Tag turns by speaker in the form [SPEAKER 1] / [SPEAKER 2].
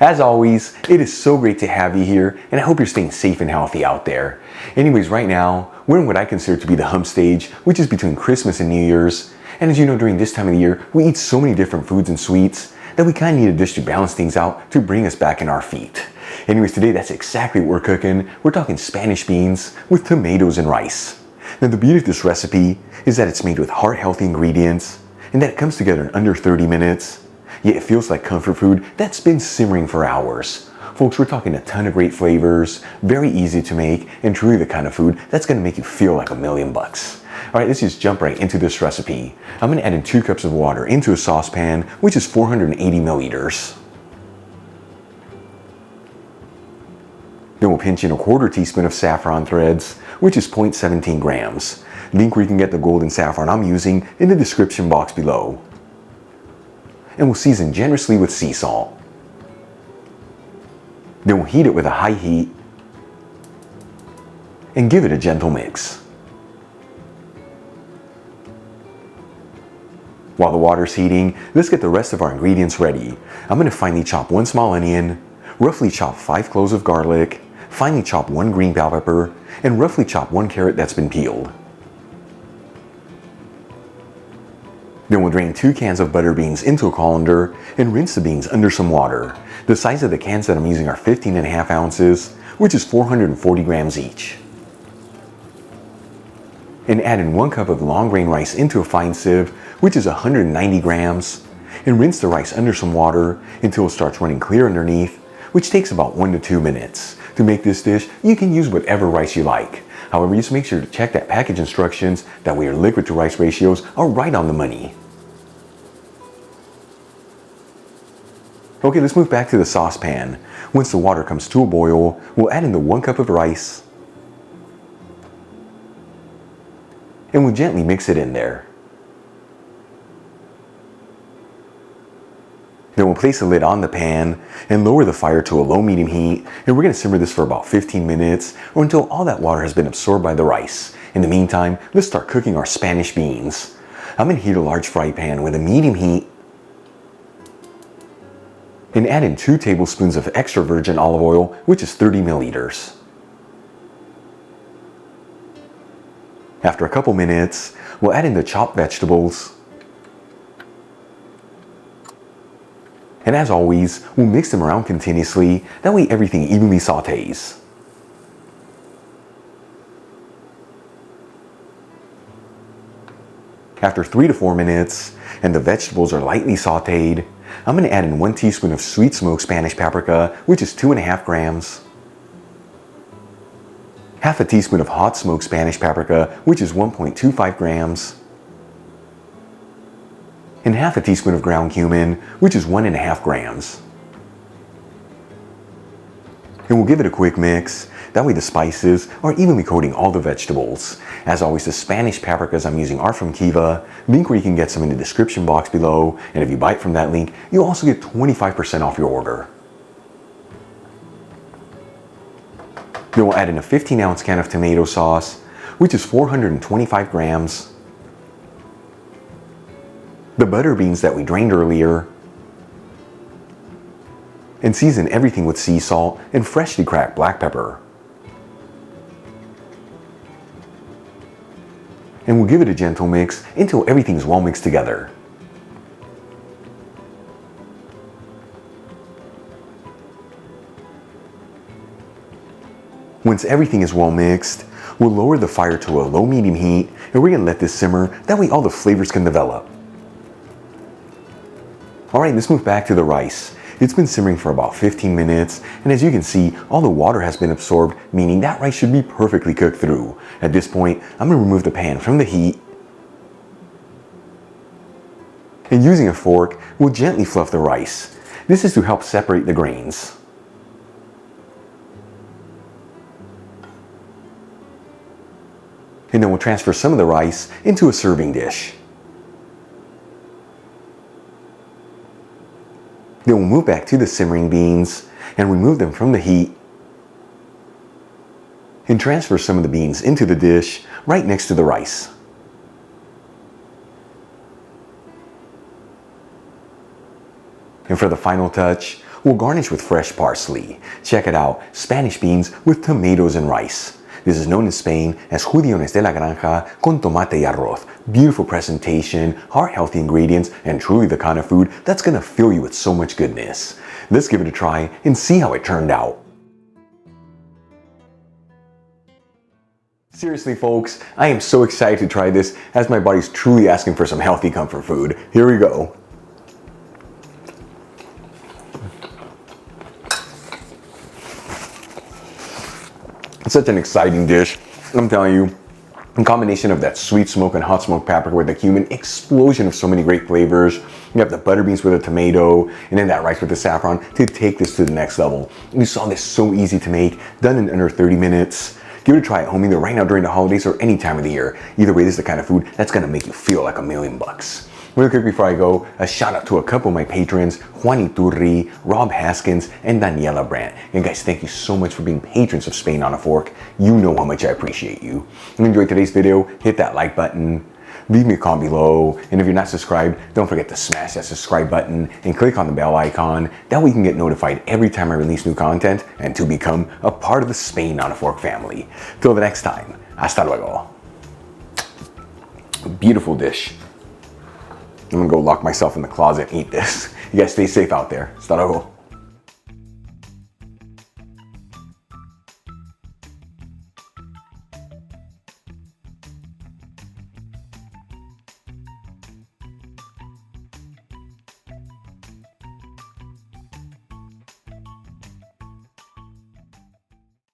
[SPEAKER 1] As always, it is so great to have you here, and I hope you're staying safe and healthy out there. Anyways, right now, we're in what I consider to be the hump stage, which is between Christmas and New Year's. And as you know, during this time of the year, we eat so many different foods and sweets that we kind of need a dish to balance things out to bring us back in our feet. Anyways, today that's exactly what we're cooking. We're talking Spanish beans with tomatoes and rice. Now the beauty of this recipe is that it's made with heart-healthy ingredients and that it comes together in under 30 minutes. Yet it feels like comfort food that's been simmering for hours. Folks, we're talking a ton of great flavors, very easy to make, and truly the kind of food that's going to make you feel like $1,000,000. Alright, let's just jump right into this recipe. I'm going to add in 2 cups of water into a saucepan, which is 480 milliliters. Then we'll pinch in 1/4 teaspoon of saffron threads, which is 0.17 grams. Link where you can get the golden saffron I'm using in the description box below. And we'll season generously with sea salt. Then we'll heat it with a high heat and give it a gentle mix. While the water's heating, let's get the rest of our ingredients ready. I'm going to finely chop 1 small onion, roughly chop 5 cloves of garlic, finely chop 1 green bell pepper, and roughly chop 1 carrot that's been peeled. Then we'll drain 2 cans of butter beans into a colander and rinse the beans under some water. The size of the cans that I'm using are 15.5 ounces, which is 440 grams each. And add in 1 cup of long grain rice into a fine sieve, which is 190 grams, and rinse the rice under some water until it starts running clear underneath, which takes about 1 to 2 minutes. To make this dish, you can use whatever rice you like. However, just make sure to check that package instructions, that way your liquid to rice ratios are right on the money. Okay, let's move back to the saucepan. Once the water comes to a boil, we'll add in the 1 cup of rice, and we'll gently mix it in there. Then we'll place the lid on the pan and lower the fire to a low-medium heat, and we're going to simmer this for about 15 minutes or until all that water has been absorbed by the rice. In the meantime, let's start cooking our Spanish beans. I'm going to heat a large fry pan with a medium heat and add in 2 tablespoons of extra virgin olive oil, which is 30 milliliters. After a couple minutes, we'll add in the chopped vegetables. And as always, we'll mix them around continuously, that way everything evenly sautés. After 3 to 4 minutes, and the vegetables are lightly sautéed, I'm going to add in 1 teaspoon of sweet smoked Spanish paprika, which is 2.5 grams. Half a teaspoon of hot smoked Spanish paprika, which is 1.25 grams. And half a teaspoon of ground cumin, which is 1.5 grams. And we'll give it a quick mix, that way the spices are evenly coating all the vegetables. As always, the Spanish paprikas I'm using are from Kiva, link where you can get some in the description box below, and if you buy it from that link, you'll also get 25% off your order. Then we'll add in a 15-ounce can of tomato sauce, which is 425 grams. The butter beans that we drained earlier, and season everything with sea salt and freshly cracked black pepper. And we'll give it a gentle mix until everything is well mixed together. Once everything is well mixed, we'll lower the fire to a low-medium heat, and we're going to let this simmer, that way all the flavors can develop. Alright, let's move back to the rice. It's been simmering for about 15 minutes, and as you can see, all the water has been absorbed, meaning that rice should be perfectly cooked through. At this point, I'm going to remove the pan from the heat, and using a fork, we'll gently fluff the rice. This is to help separate the grains. And then we'll transfer some of the rice into a serving dish. Then we'll move back to the simmering beans and remove them from the heat and transfer some of the beans into the dish right next to the rice. And for the final touch, We'll garnish with fresh parsley. Check it out, Spanish beans with tomatoes and rice. This is known in Spain as Judiones de la Granja con Tomate y Arroz. Beautiful presentation, heart-healthy ingredients, and truly the kind of food that's gonna fill you with so much goodness. Let's give it a try and see how it turned out. Seriously folks, I am so excited to try this as my body's truly asking for some healthy comfort food. Here we go. It's such an exciting dish. I'm telling you, in combination of that sweet smoke and hot smoke paprika with the cumin, explosion of so many great flavors. You have the butter beans with a tomato, and then that rice with the saffron to take this to the next level. You saw this so easy to make, done in under 30 minutes. Give it a try at home either right now during the holidays or any time of the year. Either way, this is the kind of food that's gonna make you feel like $1,000,000. Real quick before I go, a shout out to a couple of my patrons, Juan Iturri, Rob Haskins, and Daniela Brandt. And guys, thank you so much for being patrons of Spain on a Fork. You know how much I appreciate you. If you enjoyed today's video, hit that like button, leave me a comment below, and if you're not subscribed, don't forget to smash that subscribe button and click on the bell icon. That way you can get notified every time I release new content and to become a part of the Spain on a Fork family. Till the next time, hasta luego. Beautiful dish. I'm gonna go lock myself in the closet and eat this. You guys stay safe out there. Hasta luego.